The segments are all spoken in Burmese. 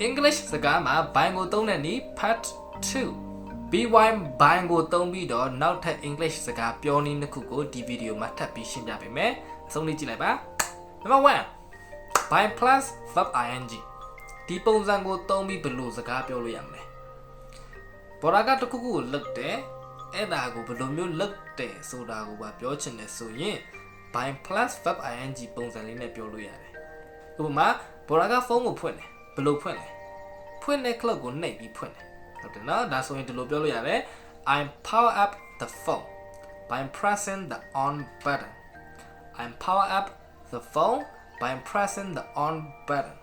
English စကားမှာ bind ကိုသုံးတဲ့နည်း part 2 BY bind ကိုသုံးပြီးတော့နောက်ထပ် English စကားပြောနည်းနှစ်ခုကိုဒီဗီဒီယိုမှာထပ်ပြီးရှင်းပြပေးမယ်အဆုံးလေးကြည့်လိုက်ပါ Number 1 bind plus verb ing ဒီပုံစံကိုသုံးပြီးဘယ်လိုစကားပြောလို့ရမလဲဘော်ဒါကတစ်ခုခုကိုလုပ်တယ်အဲ့ဒါကိုဘယ်လိုမျိုးလုပ်တယ်ဆိုတာကိုပါပြောချင်တယ်ဆိုရင် bind plus verb ing ပုံစံလေးနဲ့ပြောလို့ရတယ်ဥပမာဘော်ဒါကဖုန်းကိုဖွင့်တယ်ဘယ်လိုဖွင့်လဲဖွင့်တဲ့ clock ကိုနှိပ်ပြီးဖွင့်တယ်ဟုတ်တယ်နော်ဒါဆိုရင်ဒီလိုပြောလို့ရတယ် I power up the phone by pressing the on button I power up the phone by pressing the on button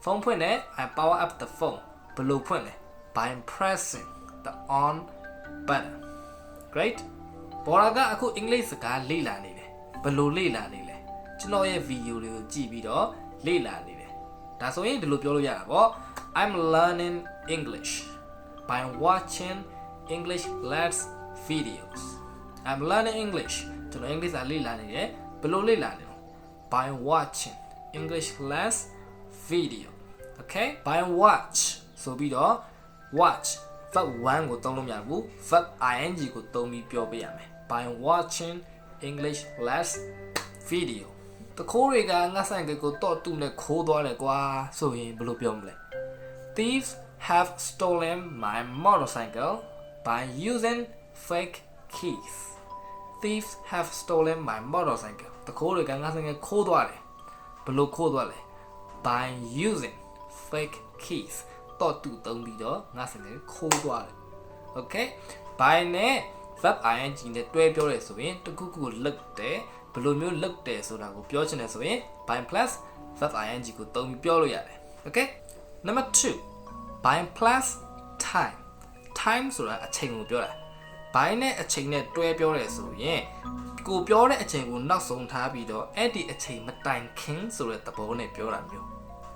ဖုန်းဖွင့်တယ် I power up the phone ဘယ်လိုဖွင့်လဲ by pressing the on button great ဘော်ဒါကအခုအင်္ဂလိပ်စကားလေ့လာနေတယ်ဘယ်လိုလေ့လာနေလဲကျွန်တော်ရဲ့ဗီဒီယိုတွေကိုကြည့်ပြီးတော့လေ့လာနေတယ်ဒါဆိုရင်ဒီလိုပြောလို့ရတာပေါ့ I'm learning English by watching English Let's videos I'm learning English ကျွန်တော် English လေ့လာနေတယ်ဘယ်လိုလေ့လာနေလဲ by watching English Let's video okay by watch ဆိုပြီးတော့ watch verb 1ကိုသုံးလို့မရဘူး verb ing ကိုသုံးပြီးပြောပေးရမယ် by watching English Let's video တခိုးတွေကငါဆိုင်ကိုတော့တူနဲ့ခိုးသွားတယ်ကွာဆိုရင်ဘယ်လိုပြောမလဲ Thieves have stolen my motorcycle by using fake keys Thieves have stolen my motorcycle တခိုးတွေကငါဆိုင်ကိုခိုးသွားတယ်ဘယ်လိုခိုးသွားလဲ by using fake keys တော့တူသုံးပြီးတော့ငါဆိုင်ကိုခိုးသွားတယ် okay by နဲ့ verb ing နဲ့တွဲပြောရဲဆိုရင်တခုခုကိုလုပ်တယ်ဘယ်လိုမျိုးလုပ်တယ်ဆိုတာကိုပြောချင်တယ်ဆိုရင် by plus verb ing ကိုသုံးပြီးပြောလို့ရတယ် okay number 2 by plus time time ဆိုတာအချိန်ကိုပြောတာ by နဲ့အချိန်နဲ့တွဲပြောရဲဆိုရင်ကိုပြောတဲ့အချိန်ကိုနောက်ဆုံးထားပြီးတော့အဲ့ဒီအချိန်မတိုင်ခင်ဆိုတဲ့သဘောနဲ့ပြောတာမျိုး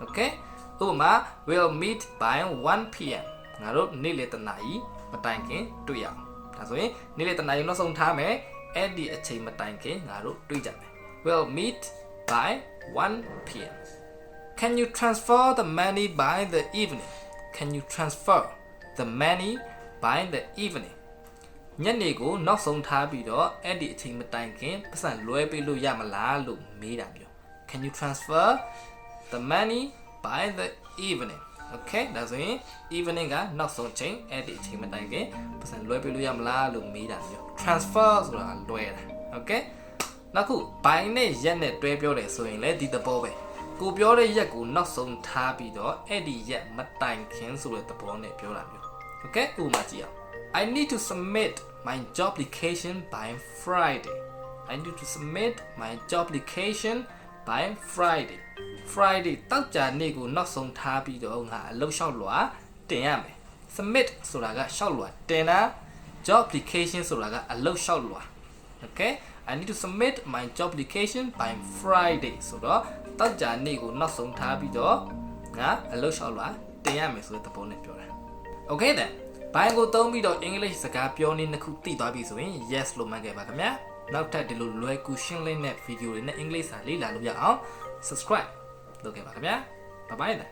okay ဥပမာ we'll meet by 1 pm ငါတို့နေ့လယ်တနာရီမတိုင်ခင်တွေ့ရအောင်ဒါဆိုရင်နေ့လယ်တနာရီနောက်ဆုံးထားမယ်အဲ့ဒီအချိန်မတိုင်ခင်ငါတို့တွေ့ကြမယ် we'll meet by 1 pm Can you transfer the money by the evening Can you transfer the money by the evening ညနေကိုနောက်ဆုံးထားပြီးတော့အဲ့ဒီအချိန်မတိုင်ခင်ပတ်စံလွှဲပေးလို့ရမလားလို့မေးတာမျိုး Can you transfer the money by the evening Okay ဒါဆိုရင် evening ကနောက်ဆုံးချိန်အဲ့ဒီအချိန်မတိုင်ခင်ပတ်စံလွှဲပေးလို့ရမလားလို့မေးတာမျိုး transfer ဆိုတာလွှဲတာ Okay နောက်ခု by နဲ့ရက်နဲ့တွဲပြောတယ်ဆိုရင်လည်းဒီသဘောပဲကိုပြောတဲ့ရက်ကိုနောက်ဆုံးထားပြီးတော့အဲ့ဒီရက်မတိုင်ခင်ဆိုတဲ့သဘောနဲ့ပြောတာမျိုး Okay ဥပမာကြည့်အောင် I need to submit my job application by Friday I need to submit my job application by Friday Friday တောက်ကြနေ့ကိုနောက်ဆုံးထားပြီးတော့ငါအလုပ်လျှောက်လွှာတင်ရမယ် submit ဆိုတာကလျှောက်လွှာတင်တာ job application ဆိုတာကအလုပ်လျှောက်လွှာ Okay I need to submit my job application by Friday ဆိုတော့တောက်ကြနေ့ကိုနောက်ဆုံးထားပြီးတော့ငါအလုပ်လျှောက်လွှာတင်ရမယ်ဆိုတဲ့သဘောနဲ့ပြောတာ Okay then ဘိုင်းကိုသုံးပြီးတော့ English စကားပြောနည်းနှစ်ခုသိသွားပြီဆိုရင် yes လို့မှတ်ခဲ့ပါခင်ဗျာနောက်ထပ်ဒီလိုလွယ်ကူရှင်းလင်းတဲ့ဗီဒီယိုတွေနဲ့ English စာလေ့လာလို့ရအောင် subscribe လုပ်ခဲ့ပါခင်ဗျာ bye bye then